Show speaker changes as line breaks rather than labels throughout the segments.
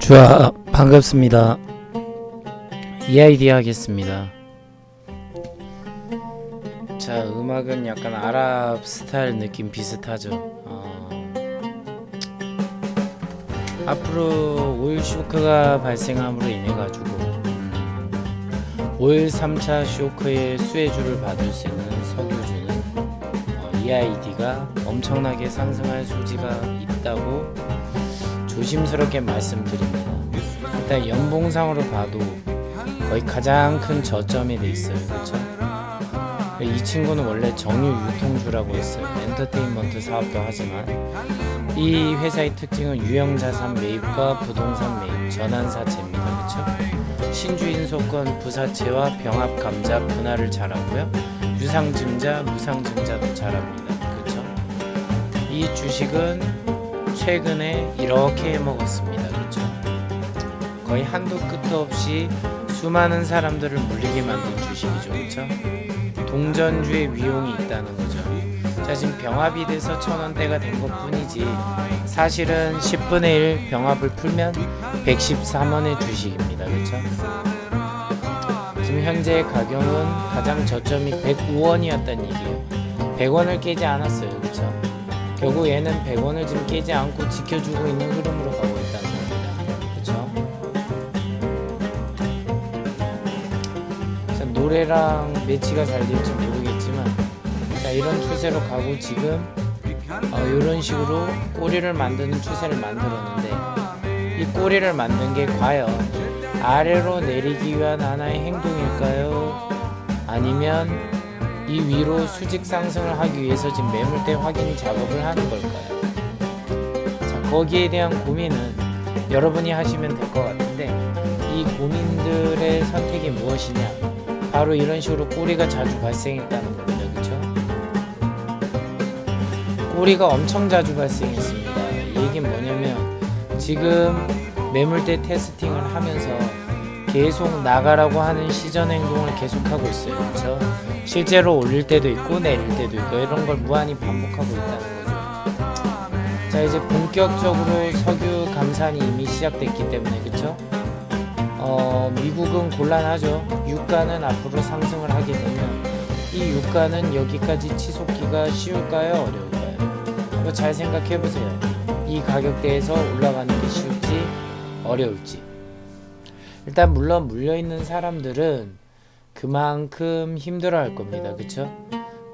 좋아, 반갑습니다. EID 하겠습니다. 자, 음악은 약간 아랍 스타일 느낌 비슷하죠. 앞으로 오일 쇼크가 발생함으로 인해 가지고 오일 3차 쇼크의 수혜주를 받을 수 있는 석유주는 EID가 엄청나게 상승할 소지가 있다고 조심스럽게 말씀드립니다. 일단 연봉상으로 봐도 거의 가장 큰 저점이 돼 있어요. 그렇죠? 이 친구는 원래 정유 유통주라고 했어요. 엔터테인먼트 사업도 하지만 이 회사의 특징은 유형 자산 매입과 부동산 매입, 전환사채입니다. 그렇죠? 신주인소권 부사채와 병합 감자 분할을 잘하고요. 유상증자, 무상증자도 잘합니다. 그렇죠? 이 주식은 최근에 이렇게 해먹었습니다. 그렇죠? 거의 한도 끝도 없이 수많은 사람들을 물리게 만든 주식이죠. 그렇죠? 동전주의 위용이 있다는 거죠. 자, 지금 병합이 돼서 1,000원대가 된 것 뿐이지 사실은 10분의 1 병합을 풀면 113원의 주식입니다. 그렇죠? 지금 현재 가격은 가장 저점이 105원이었다는 얘기예요. 100원을 깨지 않았어요. 그렇죠? 결국 얘는 100원을 지금 깨지 않고 지켜주고 있는 흐름으로 가고 있다는 겁니다. 그렇죠? 자, 노래랑 매치가 잘 될지 모르겠지만 자, 이런 추세로 가고 지금 이런 식으로 꼬리를 만드는 추세를 만들었는데 이 꼬리를 만든 게 과연 아래로 내리기 위한 하나의 행동일까요? 아니면 이 위로 수직 상승을 하기 위해서 지금 매물대 확인 작업을 하는 걸까요? 자, 거기에 대한 고민은 여러분이 하시면 될 것 같은데 이 고민들의 선택이 무엇이냐? 바로 이런 식으로 꼬리가 자주 발생했다는 겁니다. 그렇죠? 꼬리가 엄청 자주 발생했습니다. 이 얘기는 뭐냐면 지금 매물대 테스팅을 하면서 계속 나가라고 하는 시전 행동을 계속하고 있어요. 그렇죠? 실제로 올릴 때도 있고 내릴 때도 있고 이런 걸 무한히 반복하고 있다는 거죠. 자, 이제 본격적으로 석유 감산이 이미 시작됐기 때문에 그렇죠? 미국은 곤란하죠. 유가는 앞으로 상승을 하게 되면 이 유가는 여기까지 치솟기가 쉬울까요? 어려울까요? 한번 잘 생각해 보세요. 이 가격대에서 올라가는 게 쉬울지 어려울지. 일단 물론 물려있는 사람들은 그만큼 힘들어할 겁니다. 그쵸?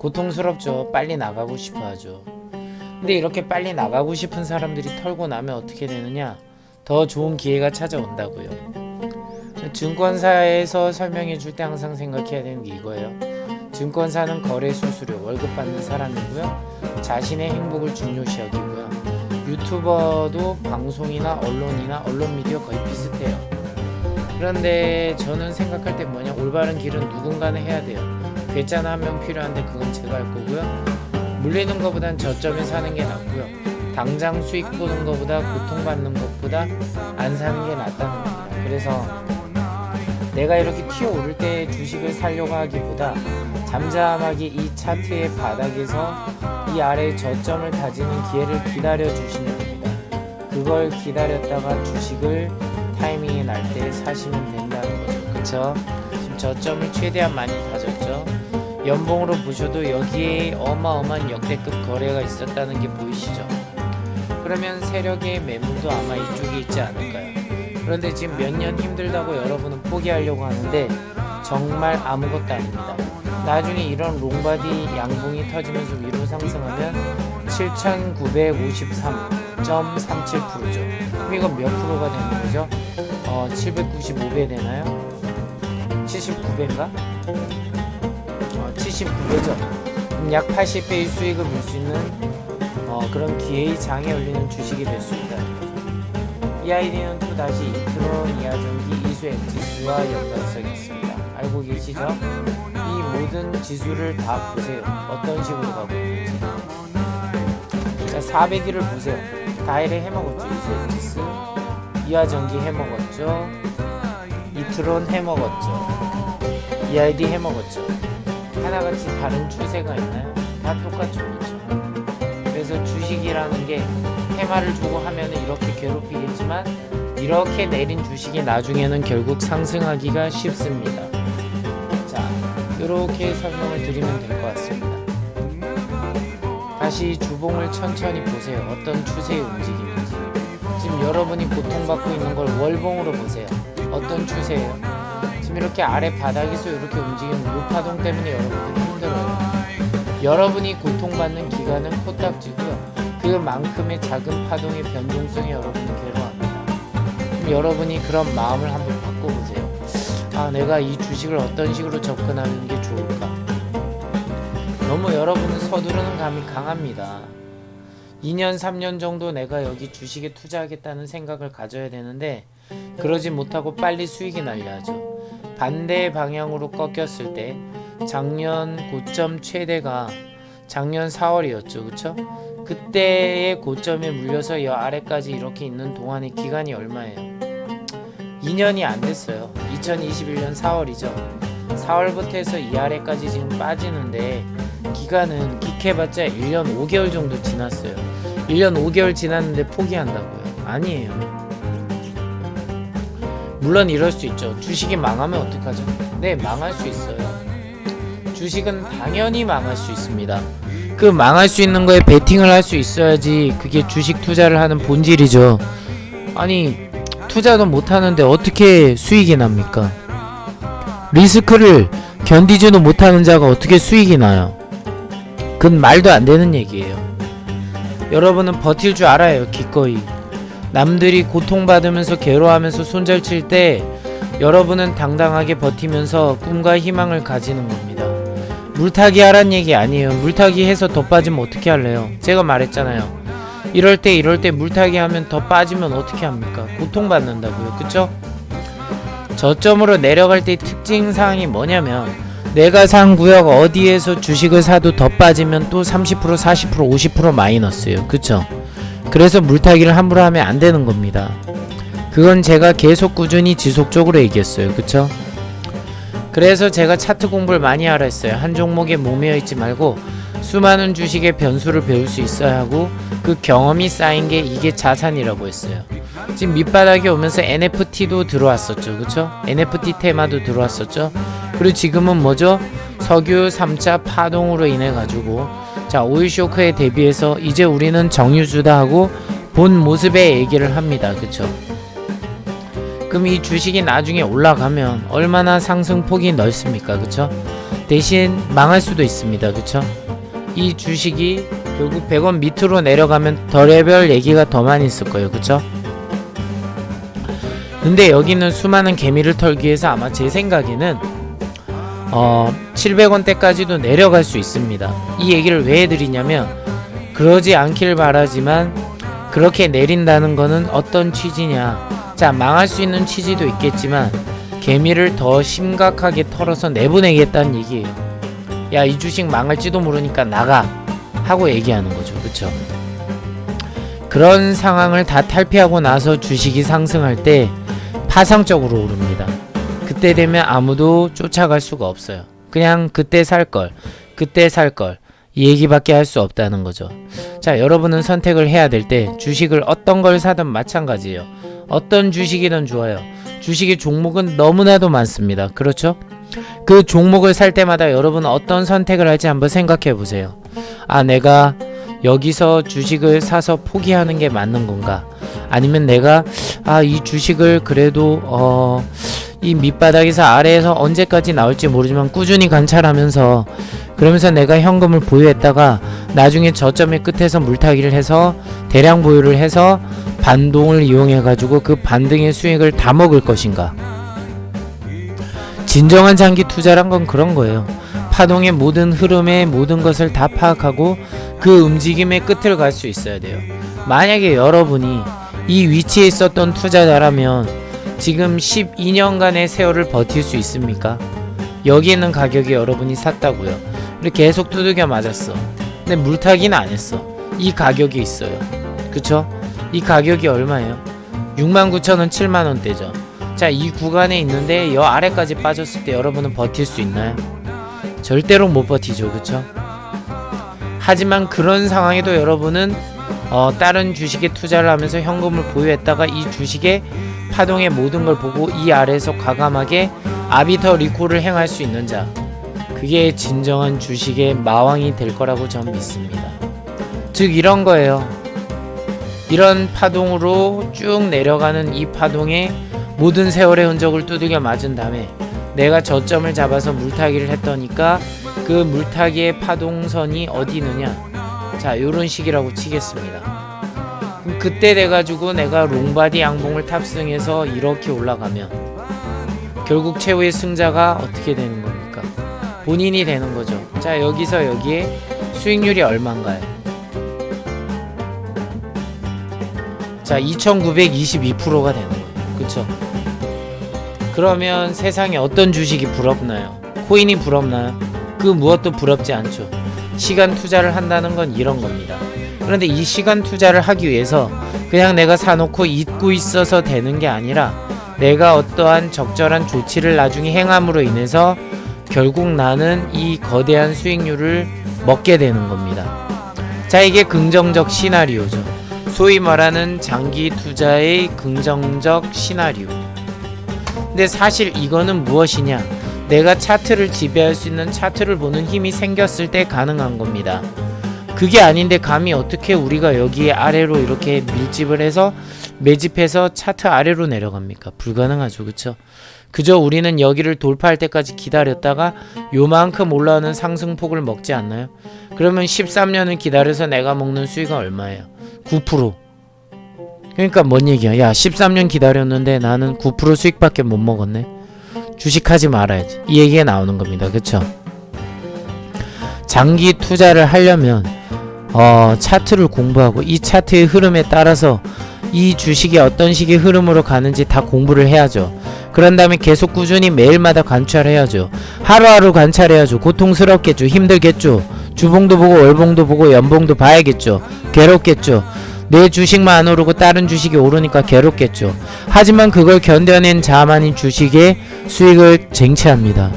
고통스럽죠. 빨리 나가고 싶어 하죠. 근데 이렇게 빨리 나가고 싶은 사람들이 털고 나면 어떻게 되느냐? 더 좋은 기회가 찾아온다고요. 증권사에서 설명해 줄 때 항상 생각해야 되는 게 이거예요. 증권사는 거래 수수료, 월급 받는 사람이고요. 자신의 행복을 중요시하기고요. 유튜버도 방송이나 언론이나 언론 미디어 거의 비슷해요. 그런데 저는 생각할 때 뭐냐, 올바른 길은 누군가는 해야 돼요. 괴짜나 한 명 필요한데 그건 제가 할 거고요. 물리는 것보단 저점에 사는 게 낫고요. 당장 수익 보는 것보다 고통받는 것보다 안 사는 게 낫다는 겁니다. 그래서 내가 이렇게 튀어오를 때 주식을 사려고 하기보다 잠잠하게 이 차트의 바닥에서 이 아래 저점을 다지는 기회를 기다려 주시면 됩니다. 그걸 기다렸다가 주식을 타이밍이 날 때 사시면 된다는 거죠. 그쵸? 지금 저점을 최대한 많이 다졌죠. 연봉으로 보셔도 여기에 어마어마한 역대급 거래가 있었다는 게 보이시죠? 그러면 세력의 매물도 아마 이쪽에 있지 않을까요? 그런데 지금 몇 년 힘들다고 여러분은 포기하려고 하는데 정말 아무것도 아닙니다. 나중에 이런 롱바디 양봉이 터지면서 위로 상승하면 7,953.37%죠. 그럼 이거 몇 프로가 되는 거죠? 795배 되나요? 79배인가? 79배죠. 그럼 약 80배의 수익을 볼 수 있는 그런 기회의 장에 열리는 주식이 될 수 있다. EID는 또다시 이트론, 이하전기, 이수 엑지수와 연관성이 있습니다. 알고 계시죠? 이 모든 지수를 다 보세요. 어떤 식으로 가고 있는지. 자, 400일을 보세요. 다일에 해먹었죠. 이수 엑지수, 이하전기 해먹었죠. 이트론 해먹었죠. EID 해먹었죠. 하나같이 다른 추세가 있나요? 다 똑같죠. 그렇죠? 그래서 주식이라는 게 테마를 주고 하면 이렇게 괴롭히겠지만 이렇게 내린 주식이 나중에는 결국 상승하기가 쉽습니다. 자, 이렇게 설명을 드리면 될 것 같습니다. 다시 주봉을 천천히 보세요. 어떤 추세의 움직임인지. 지금 여러분이 고통받고 있는 걸 월봉으로 보세요. 어떤 추세예요? 지금 이렇게 아래 바닥에서 이렇게 움직이는 무파동 때문에 여러분들이 힘들어요. 여러분이 고통받는 기간은 코딱지고요. 그만큼의 작은 파동의 변동성에 여러분이 괴로워합니다. 그럼 여러분이 그런 마음을 한번 바꿔보세요. 아, 내가 이 주식을 어떤 식으로 접근하는 게 좋을까? 너무 여러분은 서두르는 감이 강합니다. 2년, 3년 정도 내가 여기 주식에 투자하겠다는 생각을 가져야 되는데 그러지 못하고 빨리 수익이 날려 하죠. 반대 방향으로 꺾였을 때 작년 고점 최대가 작년 4월이었죠. 그쵸? 그때의 고점에 물려서 여 아래까지 이렇게 있는 동안의 기간이 얼마예요? 2년이 안 됐어요. 2021년 4월이죠. 4월부터 해서 이 아래까지 지금 빠지는데 기간은 기캐봤자 1년 5개월 정도 지났어요. 1년 5개월 지났는데 포기한다고요? 아니에요. 물론 이럴 수 있죠. 주식이 망하면 어떡하죠? 네, 망할 수 있어요. 주식은 당연히 망할 수 있습니다. 그 망할 수 있는 거에 베팅을 할 수 있어야지 그게 주식 투자를 하는 본질이죠. 아니, 투자도 못하는데 어떻게 수익이 납니까? 리스크를 견디지도 못하는 자가 어떻게 수익이 나요? 그건 말도 안 되는 얘기예요. 여러분은 버틸 줄 알아요. 기꺼이 남들이 고통받으면서 괴로워하면서 손절칠 때 여러분은 당당하게 버티면서 꿈과 희망을 가지는 겁니다. 물타기 하란 얘기 아니에요. 물타기 해서 더 빠지면 어떻게 할래요? 제가 말했잖아요. 이럴 때 물타기 하면 더 빠지면 어떻게 합니까? 고통받는다고요. 그쵸? 저점으로 내려갈 때의 특징사항이 뭐냐면 내가 산 구역 어디에서 주식을 사도 더 빠지면 또 30%, 40%, 50% 마이너스예요. 그쵸? 그래서 물타기를 함부로 하면 안 되는 겁니다. 그건 제가 계속 꾸준히 지속적으로 얘기했어요. 그쵸? 그래서 제가 차트 공부를 많이 하라 했어요. 한 종목에 목매여 있지 말고 수많은 주식의 변수를 배울 수 있어야 하고 그 경험이 쌓인 게 이게 자산이라고 했어요. 지금 밑바닥에 오면서 NFT도 들어왔었죠. 그쵸? NFT 테마도 들어왔었죠. 그리고 지금은 뭐죠? 석유 3차 파동으로 인해 가지고 자, 오일 쇼크에 대비해서 이제 우리는 정유주다 하고 본 모습의 얘기를 합니다. 그쵸? 그럼 이 주식이 나중에 올라가면 얼마나 상승폭이 넓습니까? 그쵸? 대신 망할 수도 있습니다. 그쵸? 이 주식이 결국 100원 밑으로 내려가면 덜레별 얘기가 더 많이 있을 거예요. 그쵸? 근데 여기는 수많은 개미를 털기 위해서 아마 제 생각에는 700원대까지도 내려갈 수 있습니다. 이 얘기를 왜 해드리냐면 그러지 않길 바라지만 그렇게 내린다는 거는 어떤 취지냐. 자, 망할 수 있는 취지도 있겠지만 개미를 더 심각하게 털어서 내보내겠다는 얘기예요. 야, 이 주식 망할지도 모르니까 나가 하고 얘기하는 거죠. 그쵸? 그런 상황을 다 탈피하고 나서 주식이 상승할 때 파상적으로 오릅니다. 그때 되면 아무도 쫓아갈 수가 없어요. 그냥 그때 살걸 이 얘기밖에 할 수 없다는 거죠. 자, 여러분은 선택을 해야 될 때 주식을 어떤 걸 사든 마찬가지예요. 어떤 주식이든 좋아요. 주식의 종목은 너무나도 많습니다. 그렇죠? 그 종목을 살 때마다 여러분은 어떤 선택을 할지 한번 생각해 보세요. 아, 내가 여기서 주식을 사서 포기하는 게 맞는 건가? 아니면 내가 이 주식을 그래도 이 밑바닥에서 아래에서 언제까지 나올지 모르지만 꾸준히 관찰하면서 그러면서 내가 현금을 보유했다가 나중에 저점의 끝에서 물타기를 해서 대량 보유를 해서 반동을 이용해 가지고 그 반등의 수익을 다 먹을 것인가? 진정한 장기 투자란 건 그런 거예요. 파동의 모든 흐름의 모든 것을 다 파악하고 그 움직임의 끝을 갈 수 있어야 돼요. 만약에 여러분이 이 위치에 있었던 투자자라면 지금 12년간의 세월을 버틸 수 있습니까? 여기 있는 가격에 여러분이 샀다고요. 이렇게 계속 두들겨 맞았어. 근데 물타기는 안 했어. 이 가격이 있어요. 그쵸? 이 가격이 얼마예요? 69,000원, 7만원대죠. 자, 이 구간에 있는데 여 아래까지 빠졌을 때 여러분은 버틸 수 있나요? 절대로 못 버티죠. 그쵸? 하지만 그런 상황에도 여러분은 다른 주식에 투자를 하면서 현금을 보유했다가 이 주식의 파동의 모든 걸 보고 이 아래에서 과감하게 아비터 리콜을 행할 수 있는 자, 그게 진정한 주식의 마왕이 될 거라고 저는 믿습니다. 즉 이런 거예요. 이런 파동으로 쭉 내려가는 이 파동에 모든 세월의 흔적을 두들겨 맞은 다음에 내가 저점을 잡아서 물타기를 했더니까 그 물타기의 파동선이 어디 있느냐, 자 요런 식이라고 치겠습니다. 그럼 그때 돼가지고 내가 롱바디 양봉을 탑승해서 이렇게 올라가면 결국 최후의 승자가 어떻게 되는 겁니까? 본인이 되는 거죠. 자 여기서 여기에 수익률이 얼마인가요? 자 2922%가 되는 거예요. 그쵸? 그러면 세상에 어떤 주식이 부럽나요? 코인이 부럽나요? 그 무엇도 부럽지 않죠. 시간 투자를 한다는 건 이런 겁니다. 그런데 이 시간 투자를 하기 위해서 그냥 내가 사놓고 잊고 있어서 되는 게 아니라 내가 어떠한 적절한 조치를 나중에 행함으로 인해서 결국 나는 이 거대한 수익률을 먹게 되는 겁니다. 자 이게 긍정적 시나리오죠. 소위 말하는 장기 투자의 긍정적 시나리오. 근데 사실 이거는 무엇이냐, 내가 차트를 지배할 수 있는 차트를 보는 힘이 생겼을 때 가능한 겁니다. 그게 아닌데 감히 어떻게 우리가 여기에 아래로 이렇게 밀집을 해서 매집해서 차트 아래로 내려갑니까? 불가능하죠. 그쵸? 그저 우리는 여기를 돌파할 때까지 기다렸다가 요만큼 올라오는 상승폭을 먹지 않나요? 그러면 13년을 기다려서 내가 먹는 수익은 얼마예요? 9%. 그러니까 뭔 얘기야? 야 13년 기다렸는데 나는 9% 수익밖에 못 먹었네. 주식하지 말아야지. 이 얘기가 나오는 겁니다. 그쵸? 장기 투자를 하려면 차트를 공부하고 이 차트의 흐름에 따라서 이 주식이 어떤 식의 흐름으로 가는지 다 공부를 해야죠. 그런 다음에 계속 꾸준히 매일마다 관찰해야죠. 하루하루 관찰해야죠. 고통스럽겠죠. 힘들겠죠. 주봉도 보고 월봉도 보고 연봉도 봐야겠죠. 괴롭겠죠. 내 주식만 안 오르고 다른 주식이 오르니까 괴롭겠죠. 하지만 그걸 견뎌낸 자만이 주식의 수익을 쟁취합니다.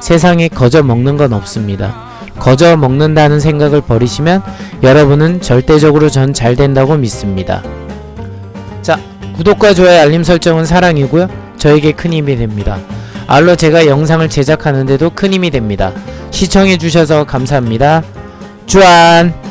세상에 거저 먹는 건 없습니다. 거저 먹는다는 생각을 버리시면 여러분은 절대적으로 전 잘 된다고 믿습니다. 자, 구독과 좋아요, 알림 설정은 사랑이고요. 저에게 큰 힘이 됩니다. 알로 제가 영상을 제작하는데도 큰 힘이 됩니다. 시청해주셔서 감사합니다. 쭈안!